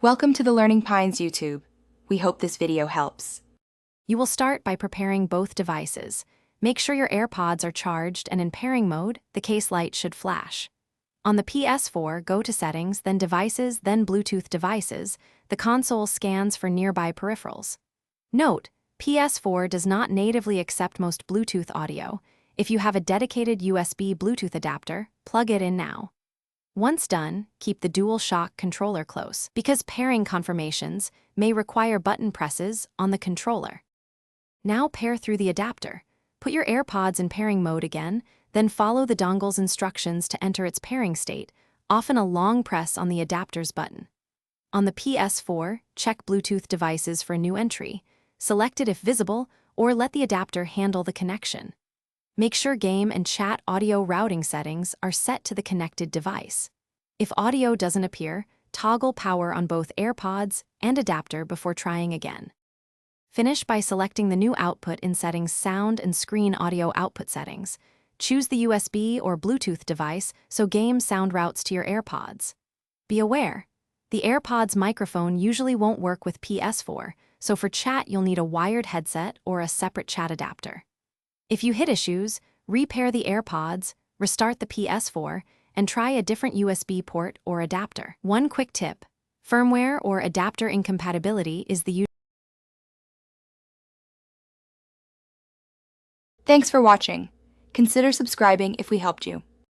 Welcome to the Learning Pines YouTube. We hope this video helps. You will start by preparing both devices. Make sure your Airpods are charged and in pairing mode, the case light should flash. On the Ps4, go to Settings, then Devices, then Bluetooth Devices. The console scans for nearby peripherals. Note, Ps4 does not natively accept most Bluetooth audio. If you have a dedicated USB Bluetooth adapter, plug it in now. Once done, keep the DualShock controller close, because pairing confirmations may require button presses on the controller. Now pair through the adapter. Put your Airpods in pairing mode again, then follow the dongle's instructions to enter its pairing state, often a long press on the adapter's button. On the Ps4, check Bluetooth devices for new entry. Select it if visible, or let the adapter handle the connection. Make sure game and chat audio routing settings are set to the connected device. If audio doesn't appear, toggle power on both Airpods and adapter before trying again. Finish by selecting the new output in Settings Sound and Screen Audio Output settings. Choose the USB or Bluetooth device so game sound routes to your Airpods. Be aware, the Airpods microphone usually won't work with Ps4, so for chat you'll need a wired headset or a separate chat adapter. If you hit issues, repair the Airpods, restart the Ps4, and try a different USB port or adapter. One quick tip: firmware or adapter incompatibility is the Thanks for watching. Consider subscribing if we helped you.